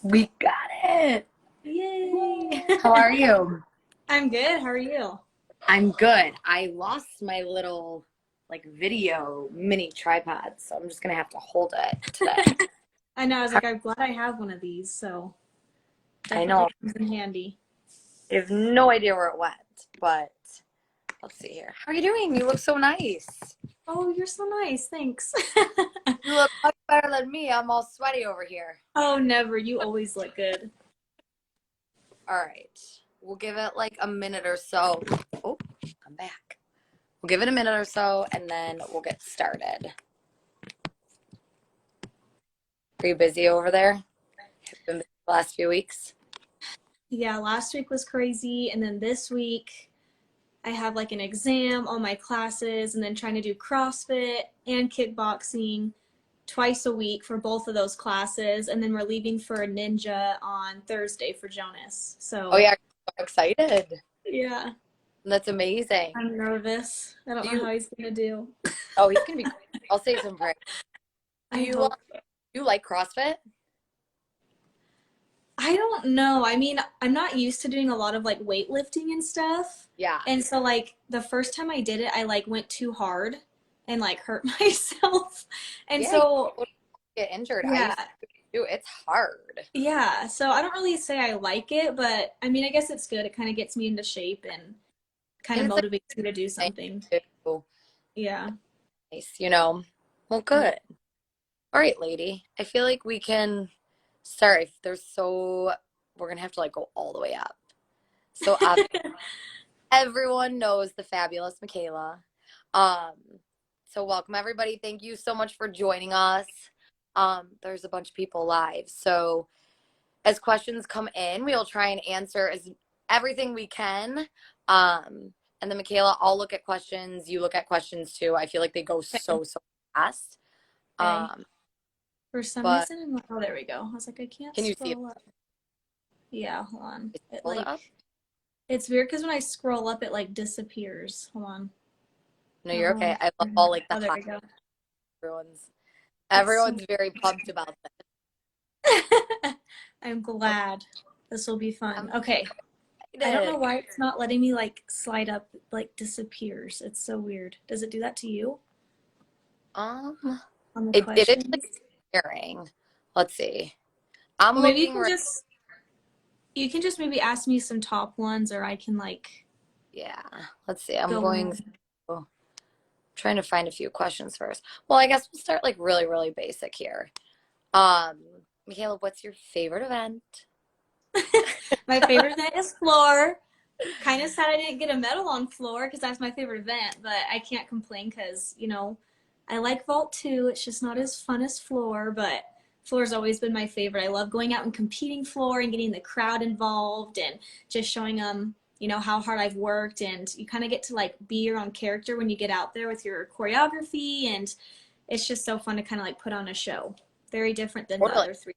We got it. Yay! How are you? I'm good. How are you? I'm good. I lost my little video mini tripod, so I'm just gonna have to hold it today. I know. I was like, I'm glad I have one of these, so I definitely know. comes in handy. I have no idea where it went, but let's see here. How are you doing? You look so nice. Oh, you're so nice. Thanks. You look much better than me. I'm all sweaty over here. Oh, never. You always look good. All right. We'll give it like a minute or so. Oh, I'm back. We'll give it a minute or so, and then we'll get started. Are you busy over there? Have been busy the last few weeks? Yeah, last week was crazy, and then this week I have like an exam, all my classes, and then trying to do CrossFit and kickboxing twice a week for both of those classes, and then we're leaving for a ninja on Thursday for Jonas. Oh So, yeah, I'm excited. yeah, That's amazing. I'm nervous. I don't Do know you? how he's gonna do. Oh, he's gonna be great. I'll say some prayer. Do I you? hope. You like CrossFit? I don't know. I mean, I'm not used to doing a lot of like weightlifting and stuff. Yeah. And so like the first time I did it, I like went too hard and like hurt myself. And Yeah. You so don't get injured. I yeah. used to do it. It's hard. Yeah. So I don't really say I like it, but I mean, I guess it's good. It kind of gets me into shape and kind And of it's like motivates me to do something. too. Yeah. Nice, you know. Well, Yeah. good. All right, lady. I feel like we can start. If there's so, we're gonna have to like go all the way up. So everyone knows the fabulous MyKayla. Um, so welcome everybody. Thank you so much for joining us. There's a bunch of people live. So as questions come in, we'll try and answer as everything we can. And then MyKayla, I'll look at questions. You look at questions too. I feel like they go so fast. Okay. Um, For some but reason, I'm like, oh, there we go. I was like, I can't can you see it? scroll up. Yeah, hold on. It Hold it up. like, it's weird because when I scroll up, it like disappears. Hold on. No, I don't you're know okay. why. I love all like the Oh, there hot we go. everyone's It's so everyone's very pumped about I'm this. glad. This will be fun. I'm Okay. I don't know excited. why it's not letting me like slide up, like disappears. It's so weird. Does it do that to you Um, on the it is like questions? sharing. Let's see. I'm Well, maybe looking right. you can just maybe ask me some top ones or I can like Yeah. Let's see. I'm go going in. through, trying to find a few questions first. Well, I guess we'll start like really basic here. Um, MyKayla, what's your favorite event? My favorite event is floor. Kind of sad I didn't get a medal on floor because that's my favorite event, but I can't complain because, I like vault too. It's just not as fun as floor, but floor's always been my favorite. I love going out and competing floor and getting the crowd involved and just showing them, how hard I've worked. And you kind of get to like be your own character when you get out there with your choreography. And it's just so fun to kind of like put on a show. Very different than the Totally. other three.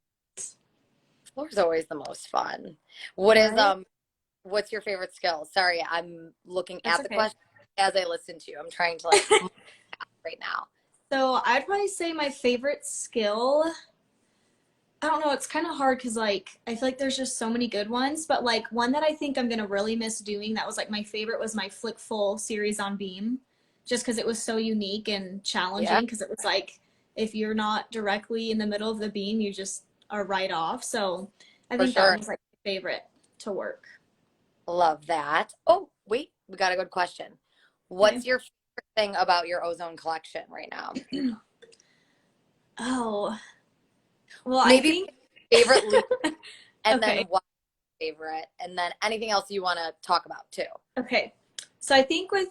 Floor's always the most fun. What is Right? what's your favorite skill? Sorry, I'm looking That's at the okay. question as I listen to you. I'm trying to like right now. So I'd probably say my favorite skill, I don't know, it's kind of hard because like I feel like there's just so many good ones, but like one that I think I'm gonna really miss doing that was like my favorite was my flick full series on beam, just because it was so unique and Yeah, challenging because it was like if you're not directly in the middle of the beam, you just are right off. So I for think that one sure. was like my favorite to work. Love that. Oh, wait, we got a good question. Okay. What's your favorite thing about your Ozone collection right now? Oh, well, I Maybe think favorite loop and then okay. what favorite and then anything else you want to talk about too. Okay. So I think with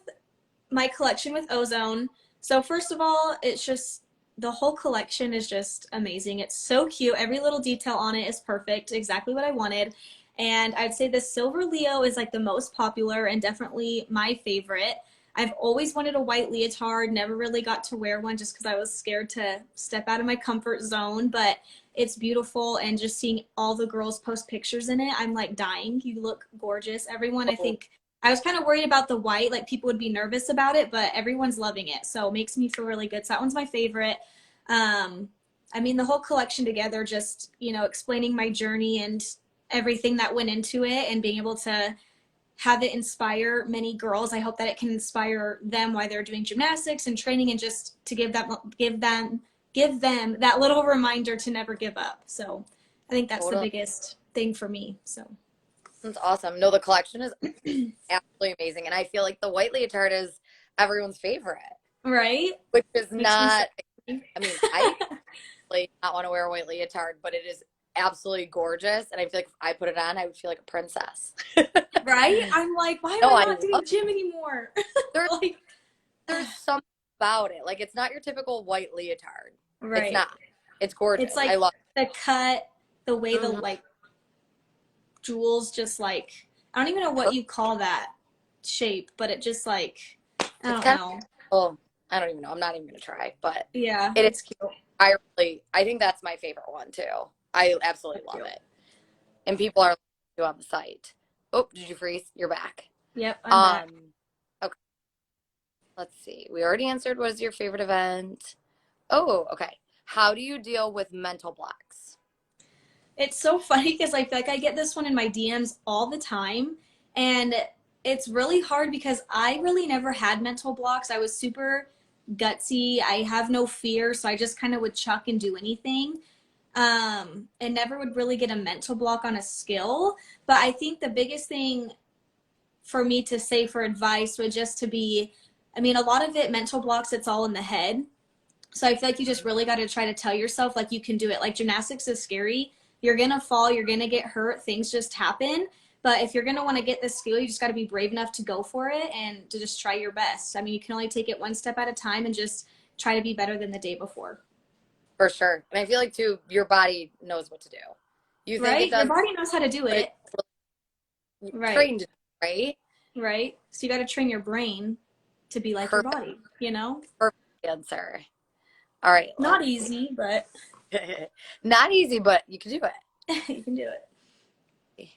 my collection with Ozone. So first of all, it's just the whole collection is just amazing. It's so cute. Every little detail on it is perfect, exactly what I wanted. And I'd say the silver Leo is like the most popular and definitely my favorite. I've always wanted a white leotard, never really got to wear one just because I was scared to step out of my comfort zone, but it's beautiful and just seeing all the girls post pictures in it, I'm like dying. You look gorgeous. Everyone, I Oh, think I was kind of worried about the white, like people would be nervous about it, but everyone's loving it. So it makes me feel really good. So that one's my favorite. Um, I mean, the whole collection together, just, explaining my journey and everything that went into it and being able to have it inspire many girls. I hope that it can inspire them while they're doing gymnastics and training, and just to give them that little reminder to never give up. So I think that's the Totally. biggest thing for me. So That's awesome. No, the collection is absolutely amazing. And I feel like the white leotard is everyone's favorite, right, which is makes me so not, happy. I mean, I like not want to wear a white leotard, but it is absolutely gorgeous. And I feel like if I put it on, I would feel like a princess. Right, I'm like, why am No, I I not love doing gym anymore? there's Like, there's something about it. Like it's not your typical white leotard. It's right, not. It's it's gorgeous. I like love the cut, the way it. the Mhm. like jewels just like, I don't even know what you call that shape, but it just like, I It's don't kind of, know. oh, I don't even know. I'm not even gonna try, but Yeah, it is. it's cute. I think that's my favorite one too. I absolutely It's love cute. it. And people are on the site. Oh, did you freeze? You're back. Yep, I'm back. Um, okay. Let's see. We already answered what is your favorite event. Oh, okay. How do you deal with mental blocks? It's so funny because I feel like I get this one in my DMs all the time. And it's really hard because I really never had mental blocks. I was super gutsy. I have no fear. So I just kind of would chuck and do anything. And never would really get a mental block on a skill. But I think the biggest thing for me to say for advice would just to be, I mean, a lot of it, mental blocks, it's all in the head. So I feel like you just really got to try to tell yourself like you can do it. Like gymnastics is scary. You're going to fall, you're going to get hurt, things just happen. But if you're going to want to get this skill, you just got to be brave enough to go for it and to just try your best. I mean, you can only take it one step at a time and just try to be better than the day before. For sure. And I feel like too, your body knows what to do. You think it Right? Your does, body knows how to do but it. it's Right. trained, right? Right. So you got to train your brain to be like your Perfect. body, you know? Perfect answer. All right, Not let's see. easy, but Not easy, but you can do it. you can do it.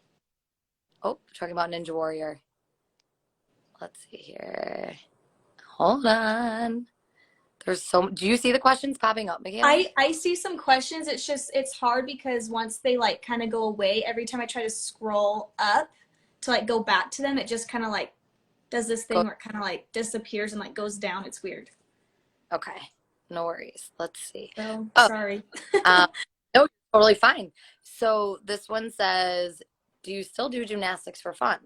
Oh, talking about Ninja Warrior. Let's see here. Hold on. Do you see the questions popping up, MyKayla? I see some questions. It's just it's hard because once they like kind of go away, every time I try to scroll up to like go back to them, it just kind of like does this Go. thing where it kind of like disappears and like goes down. It's weird. Okay. No worries. Let's see. So Oh, sorry. no, you're totally fine. So this one says, do you still do gymnastics for fun?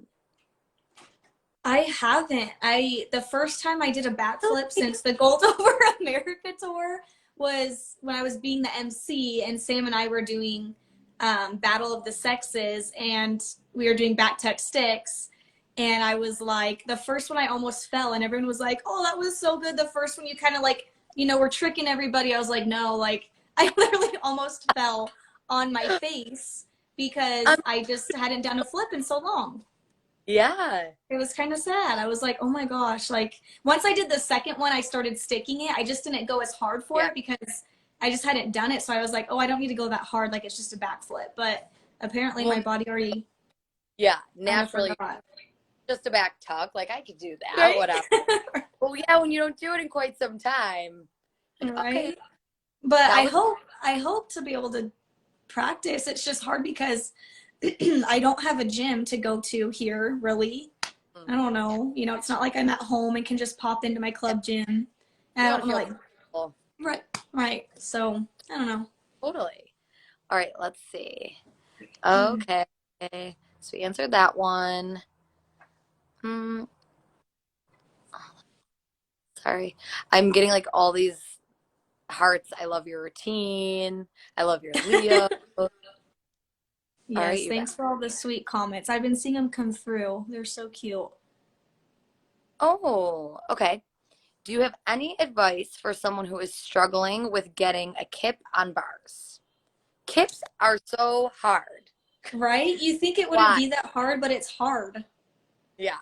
I haven't. The first time I did a backflip since the Gold Over America tour was when I was being the MC, and Sam and I were doing Battle of the Sexes, and we were doing back tuck sticks. And I was like, the first one I almost fell, and everyone was like, "Oh, that was so good." The first one you kind of like, were tricking everybody. I was like, "No," like I literally almost fell on my face because Um, I just hadn't done a flip in so long. yeah. It was kind of sad. I was like, oh my gosh. Like, once I did the second one, I started sticking it. I just didn't go as hard for Yeah. it because I just hadn't done it. So I was like, oh, I don't need to go that hard. Like, it's just a backflip. But apparently, Well, my body already yeah, kind of naturally, forgot. just a back tuck. Like, I could do that, Right? whatever. Well, yeah, when you don't do it in quite some time, like, okay, Right? But that was, I hope to be able to practice. It's just hard because I don't have a gym to go to here, really. I don't know. It's not like I'm at home and can just pop into my club gym. And you I want don't to want feel to like, comfortable. right, right. So I don't know. Totally. All right, let's see. Mm. Okay. So we answered that one. Hmm. Sorry. I'm getting like all these hearts. I love your routine. I love your Leo. All right, Yes, you back. thanks for all the sweet comments. I've been seeing them come through. They're so cute. Oh, okay. Do you have any advice for someone who is struggling with getting a kip on bars? Kips are so hard. Right? You think it wouldn't Why? be that hard, but it's hard. Yeah.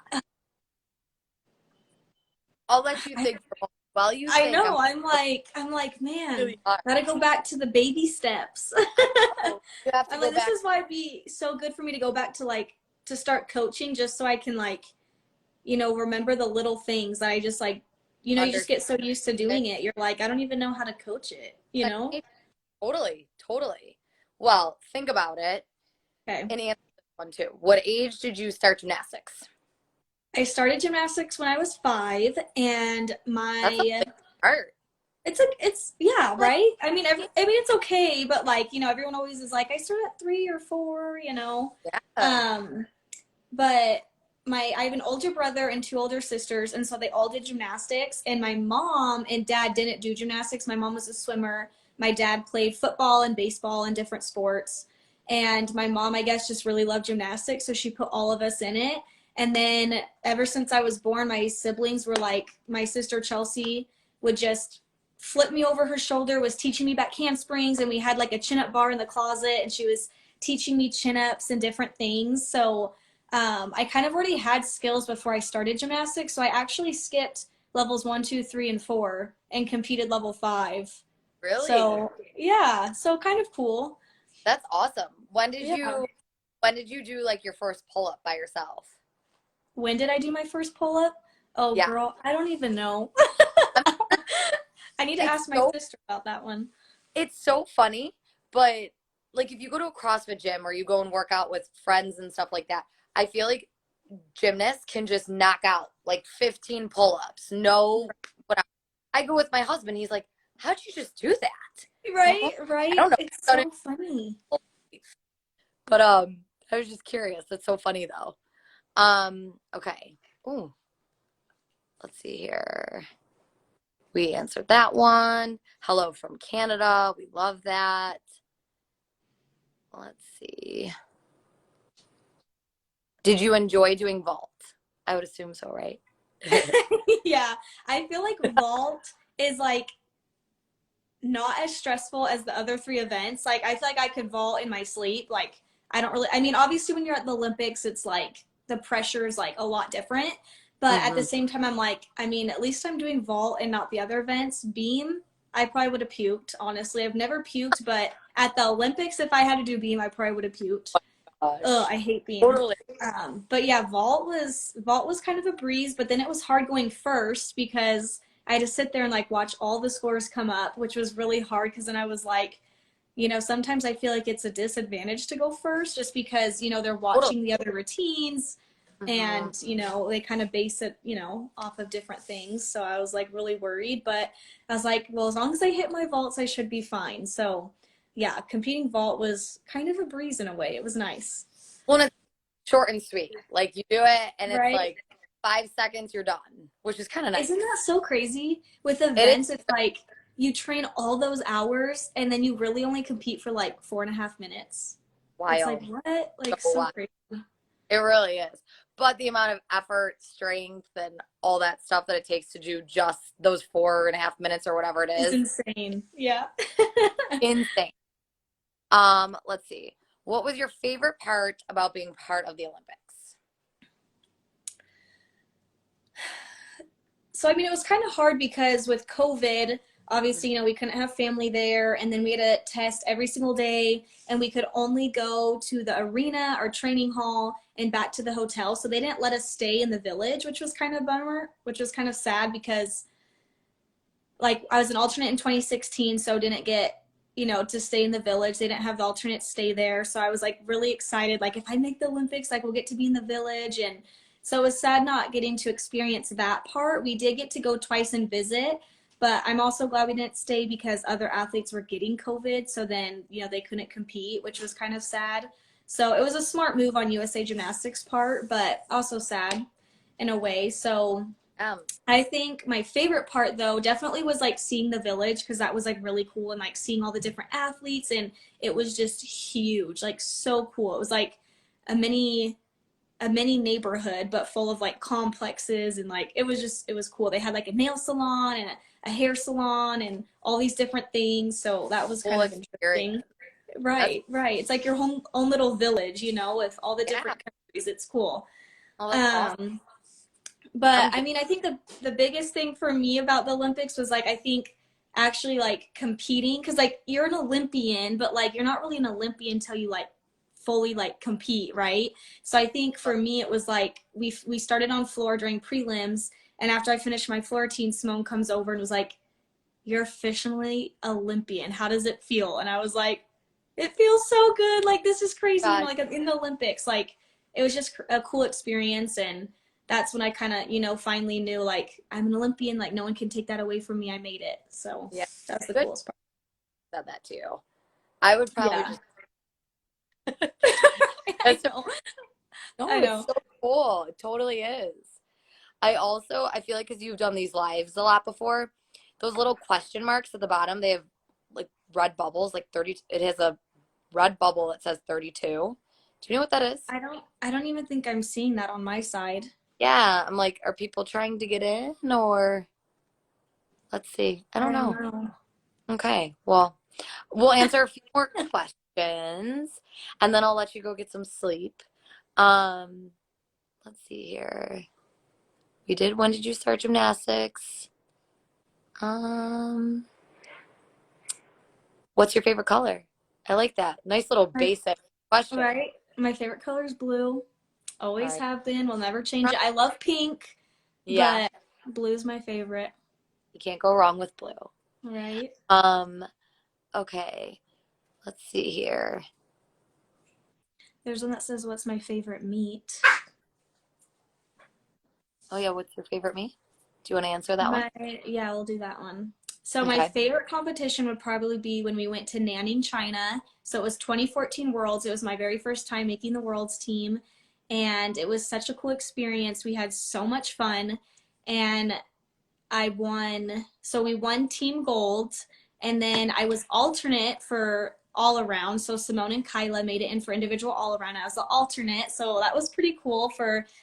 I'll let you I, think for a moment. While you I think, know. I'm I'm like, man, really hard. gotta go back to the baby steps. Oh, you have to I'm go like, this back. is why it'd be so good for me to go back to like to start coaching just so I can like, remember the little things that I just like, you just Understand get so used to doing it. You're like, I don't even know how to coach it, you know? Totally, totally. Well, think about it Okay. and answer this one too. What age did you start gymnastics? I started gymnastics when I was 5, and That's a my big start. it's yeah, Like, right? I mean, I mean it's okay, but like, everyone always is like I started at 3 or 4. yeah, Um, but I have an older brother and 2 older sisters, and so they all did gymnastics, and my mom and dad didn't do gymnastics. My mom was a swimmer. My dad played football and baseball and different sports. And my mom, I guess, just really loved gymnastics, so she put all of us in it. And then ever since I was born, my siblings were like, my sister Chelsea would just flip me over her shoulder, was teaching me back handsprings, and we had like a chin up bar in the closet, and she was teaching me chin ups and different things. So I kind of already had skills before I started gymnastics, so I actually skipped levels 1, 2, 3, and 4 and competed level 5. really? So yeah, so kind of cool. That's awesome. When did Yeah. you do like your first pull up by yourself? When did I do my first pull up? Oh, Yeah. girl, I don't even know. I I need to It's ask my so sister about that one. it's so funny, but like if you go to a CrossFit gym or you go and work out with friends and stuff like that, I feel like gymnasts can just knock out like 15 pull-ups. No, whatever. I go with my husband. He's like, "How'd you just do that?" And I'm Right, like, I right. don't know. It's I so funny. But I was just curious. That's so funny though. Okay. Ooh, let's see here. We answered that one. Hello from Canada. We love that. Let's see. Did you enjoy doing vault? I would assume so, right? Yeah, I feel like vault is like not as stressful as the other 3 events. Like I feel like I could vault in my sleep. Like I don't really I mean obviously when you're at the Olympics it's like the pressure is like a lot different. But at the Mm-hmm. same time I'm like, I mean, at least I'm doing vault and not the other events. Beam, I probably would have puked, honestly. I've never puked, but at the Olympics if I had to do beam, I probably would have puked. Ugh, Gosh, I hate beam. totally. But yeah, vault was kind of a breeze, but then it was hard going first because I had to sit there and like watch all the scores come up, which was really hard because then I was like, sometimes I feel like it's a disadvantage to go first just because, they're Totally. watching the other routines Mm-hmm. and, they kind of base it, off of different things. So I was like really worried, but I was like, well, as long as I hit my vaults, I should be fine. So yeah, competing vault was kind of a breeze in a way. It was nice. Well, it's short and sweet. Like you do it, and it's Right? like 5 seconds, you're done, which is kind of Isn't nice. that so crazy? With It is events, it's like you train all those hours and then you really only compete for like 4.5 minutes. It's like, wild. what? So Like, so wild. crazy. It really is. But the amount of effort, strength, and all that stuff that it takes to do just those 4.5 minutes or whatever it It's is, insane. Yeah. insane. Let's see. What was your favorite part about being part of the Olympics? So, I mean, it was kind of hard because with COVID, obviously, we couldn't have family there. And then we had to test every single day. And we could only go to the arena or training hall and back to the hotel. So they didn't let us stay in the village, which was kind of a bummer, which was kind of sad because like I was an alternate in 2016, so didn't get to stay in the village. They didn't have the alternates stay there, so I was like really excited. Like if I make the Olympics, like we'll get to be in the village, and so it was sad not getting to experience that part. We did get to go twice and visit, but I'm also glad we didn't stay because other athletes were getting COVID, so then they couldn't compete, which was kind of sad. So it was a smart move on USA Gymnastics part, but also sad in a way. So Um, I think my favorite part though definitely was like seeing the village because that was like really cool and like seeing all the different athletes and it was just huge, like so cool. It was like a mini neighborhood but full of like complexes and like it was cool. They had like a nail salon and a hair salon and all these different things, so that was full kind of experience. interesting. That's Right, right. It's like your own little village, with all the yeah. different countries. It's cool. Oh, that's awesome. Um but I'm I mean, I think the biggest thing for me about the Olympics was like I think actually like competing because like you're an Olympian, but like you're not really an Olympian until you like fully like compete, right? So I think for me it was like we started on floor during prelims, and after I finished my floor routine, Simone comes over and was like, you're officially Olympian. How does it feel? And I was like, it feels so good. Like, this is crazy. God, Like, I'm in the Olympics. Like, it was just a cool experience. And that's when I kind of, finally knew, like, I'm an Olympian. Like, no one can take that away from me. I made it. So yeah, that's the good. coolest part. Said that too. I would probably Yeah. just. I That's so, know. I no, it's know. so cool. It totally is. I feel like because you've done these lives a lot before, those little question marks at the bottom, they have like red bubbles, like 30. It has a red bubble that says 32. Do you know what that is? I don't even think I'm seeing that on my side. Yeah, I'm like, are people trying to get in or let's see. I don't I don't know. know. Okay, well, we'll answer a few more questions and then I'll let you go get some sleep. Um, let's see here. When did you start gymnastics? Um, what's your favorite color? I like that. Nice little My, basic question. right? My favorite color is blue. All Always right. have been. Will never change it. I love pink, Yeah, but blue's my favorite. you can't go wrong with blue. Right? Um, okay. Let's see here. There's one that says, "What's my favorite meat?" Oh yeah, what's your favorite meat? Do you want to answer that one? My Yeah, we'll do that one. So my Okay. favorite competition would probably be when we went to Nanning, China. So it was 2014 Worlds. It was my very first time making the Worlds team, and it was such a cool experience. We had so much fun, and I won. So we won team gold, and then I was alternate for all around. So Simone and Kyla made it in for individual all around. I was the alternate, so that was pretty cool.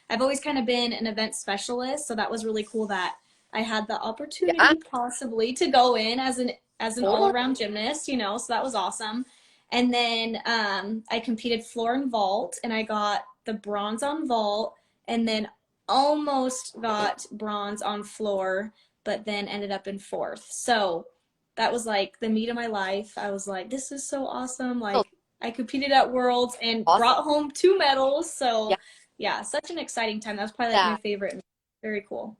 I've always kind of been an event specialist, so that was really cool that I had the Yeah, opportunity possibly to go in as an all totally. around gymnast. So that was awesome. And then I competed floor and vault, and I got the bronze on vault, and then almost got bronze on floor, but then ended up in fourth. So that was like the meat of my life. I was like, this is so awesome. Oh, Like, I competed at Worlds and awesome. brought home 2 medals. So Yeah, yeah, such an exciting time. That was probably like my that favorite. Very cool.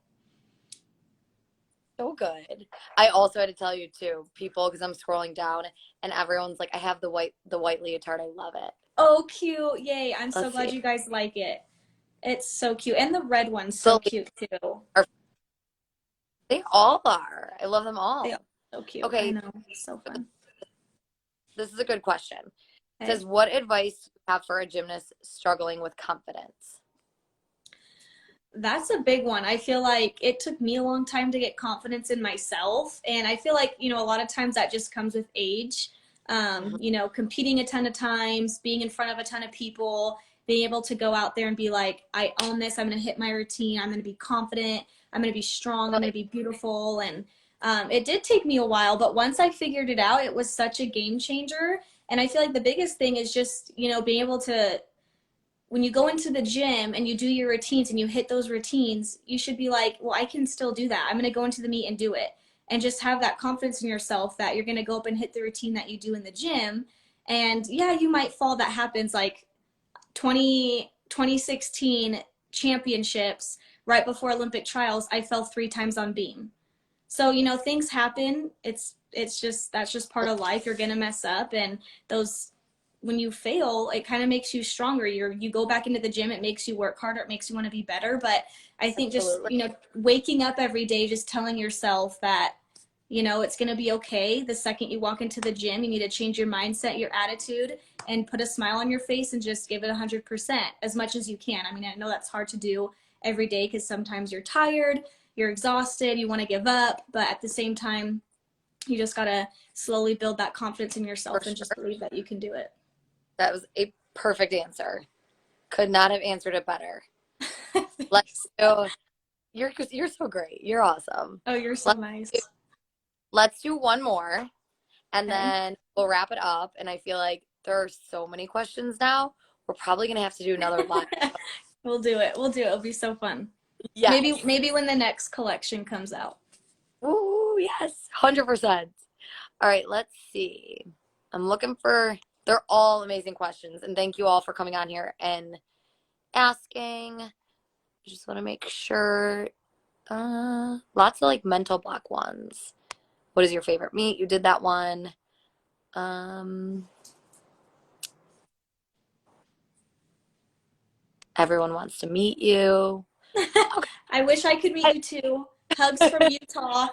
so good. I also had to tell you too, people, because I'm scrolling down and everyone's like, I have the white leotard. I love it. Oh, cute. Yay. I'm so Let's glad see. you guys like it. It's so cute. And the red one's so The cute too. are they all are. I love them They are all. so cute. I Okay, know. So fun. this is a good question. It Okay. says, what advice do you have for a gymnast struggling with confidence? That's a big one. I feel like it took me a long time to get confidence in myself. And I feel like, a lot of times that just comes with age. Mhm. Competing a ton of times, being in front of a ton of people, being able to go out there and be like, I own this. I'm going to hit my routine. I'm going to be confident. I'm going to be strong. I'm going to Like, be beautiful. And it did take me a while, but once I figured it out, it was such a game changer. And I feel like the biggest thing is just, being able to when you go into the gym and you do your routines and you hit those routines, you should be like, well, I can still do that. I'm going to go into the meet and do it. And just have that confidence in yourself that you're going to go up and hit the routine that you do in the gym. And yeah, you might fall. That happens like 2016 championships right before Olympic trials. I fell 3 times on beam. So, things happen. It's just that's just part of life. You're gonna mess up, and those when you fail, it kind of makes you stronger. You go back into the gym, it makes you work harder, it makes you want to be better. But I think just, absolutely. waking up every day, just telling yourself that, it's going to be okay. The second you walk into the gym, you need to change your mindset, your attitude, and put a smile on your face and just give it 100% as much as you can. I mean, I know that's hard to do every day because sometimes you're tired, you're exhausted, you want to give up, but at the same time, you just got to slowly build that confidence in For yourself and just sure. believe that you can do it. That was a perfect answer. Could not have answered it better. Let's Thanks. do, you're so great. You're awesome. Oh, you're so Let's do, nice. let's do one more and Okay. then we'll wrap it up. And I feel like there are so many questions now. We're probably gonna have to do another live. We'll do it. We'll do it. It'll be so fun. Maybe Yes. maybe when the next collection comes out. Ooh, yes. 100%. All right, let's see. I'm looking for, they're all amazing questions. And thank you all for coming on here and asking. I just want to make sure. Lots of like mental block ones. What is your favorite meet? You did that one. Everyone wants to meet you. Okay. I wish I could meet you too. Hugs from Utah.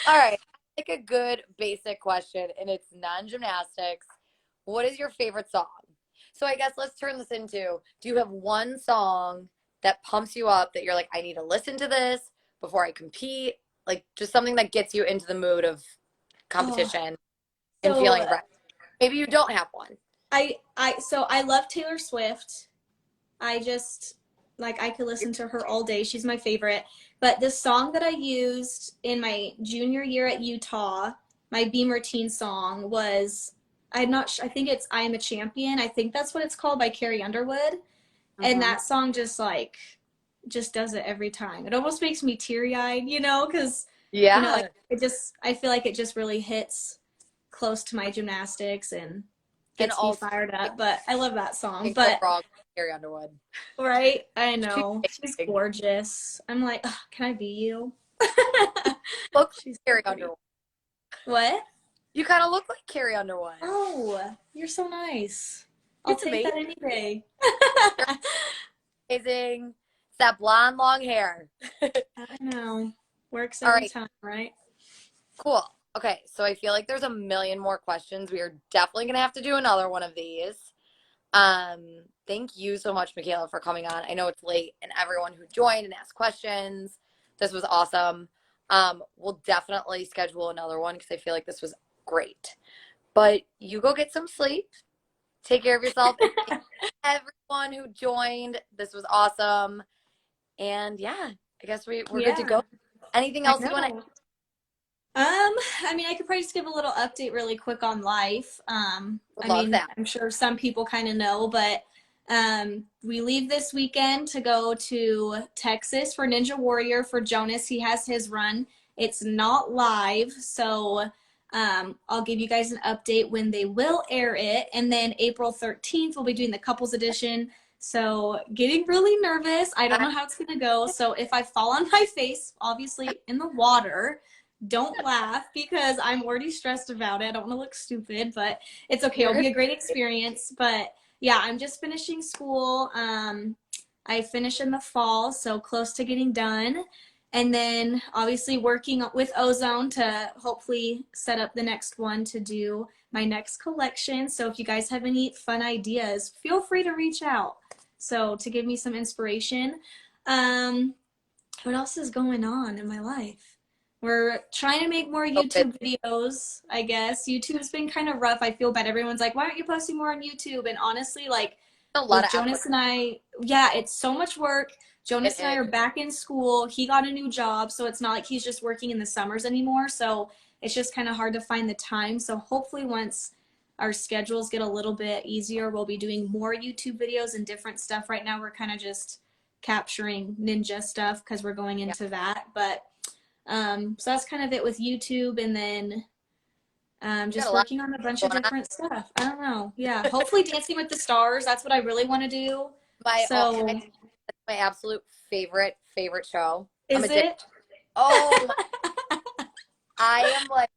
All right. Like a good basic question, and it's non-gymnastics. What is your favorite song? So I guess let's turn this into, do you have one song that pumps you up that you're like, I need to listen to this before I compete? Like just something that gets you into the mood of Oh, competition and so feeling ready. Maybe you don't have one. I love Taylor Swift. I just like I could listen to her all day. She's my favorite. But the song that I used in my junior year at Utah, my Beamer Teen song was I think it's I Am a Champion. I think that's what it's called by Carrie Underwood. And Mm-hmm. that song just does it every time. It almost makes me teary-eyed, cuz Yeah. I feel like it just really hits close to my gymnastics and And gets me also, fired up. But I love that song. can't go But wrong with Carrie Underwood. right? I She's know. She's amazing. gorgeous. I'm like, "Ugh, can I be you?" Look like She's so Carrie pretty. Underwood. What? You kind of look like Carrie Underwood. Oh, you're so nice. I'll It's take amazing. that any day. Amazing. It's that blonde, long hair. I know. Works All every right. time, right? Cool. Okay. So I feel like there's a million more questions. We are definitely going to have to do another one of these. Thank you so much, MyKayla, for coming on. I know it's late, and everyone who joined and asked questions. This was awesome. We'll definitely schedule another one because I feel like this was great. But you go get some sleep. Take care of yourself. And thank everyone who joined. This was awesome. And yeah, I guess we're good to Yeah, go. Anything I else you want to? know. I mean, I could probably just give a little update really quick on life. Would I love mean, that. I'm sure some people kind of know, but we leave this weekend to go to Texas for Ninja Warrior for Jonas. He has his run. It's not live, so I'll give you guys an update when they will air it. And then April 13th, we'll be doing the couples edition. So getting really nervous. I don't know how it's gonna go. So if I fall on my face, obviously in the water, don't laugh because I'm already stressed about it. I don't want to look stupid, but it's okay. It'll be a great experience. But yeah, I'm just finishing school. I finish in the fall, so close to getting done. And then obviously working with Ozone to hopefully set up the next one to do my next collection. So if you guys have any fun ideas, feel free to reach out. So to give me some inspiration. Um, what else is going on in my life? We're trying to make more COVID. YouTube videos, I guess. YouTube's been kind of rough. I feel bad. Everyone's like, why aren't you posting more on YouTube? And honestly, like A lot with of effort. Jonas and I, yeah, it's so much work. It Jonas and I is. are back in school. He got a new job, so it's not like he's just working in the summers anymore. So it's just kind of hard to find the time. So hopefully, once our schedules get a little bit easier, we'll be doing more YouTube videos and different stuff. Right now, we're kind of just capturing ninja stuff because we're going Yeah. into that. But so that's kind of it with YouTube, and then You got just a lot working on a bunch of going on. different stuff. I don't know. Yeah, hopefully Dancing with the Stars. That's what I really want to do. My all time, So my absolute favorite show. I'm is addicted. it? Oh, I am like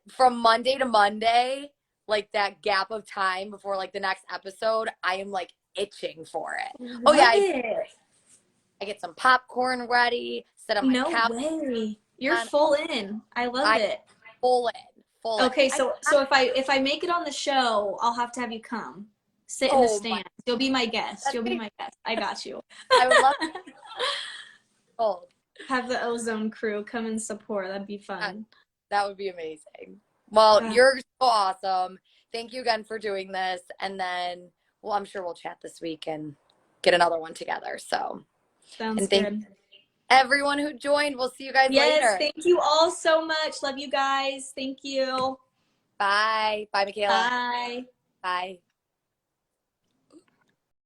from Monday to Monday, like that gap of time before like the next episode. I am like itching for it. Oh yeah, Love it. I get some popcorn ready, sit on my No couch. way. You're On full in. I love I it. full in, full in. Okay, so if I make it on the show, I'll have to have you come. Sit in the Oh my, stands. You'll be my guest. that'd You'll be be, my guest. I got you. I would love both. Have the Ozone crew come and support. That'd be fun. That would be amazing. Well, Ah, you're so awesome. Thank you again for doing this. And then, well, I'm sure we'll chat this week and get another one together. So, sounds and thank good. everyone who joined. We'll see you guys Yes, later. thank you all so much. Love you guys. Thank you. Bye. Bye, MyKayla. Bye. Bye.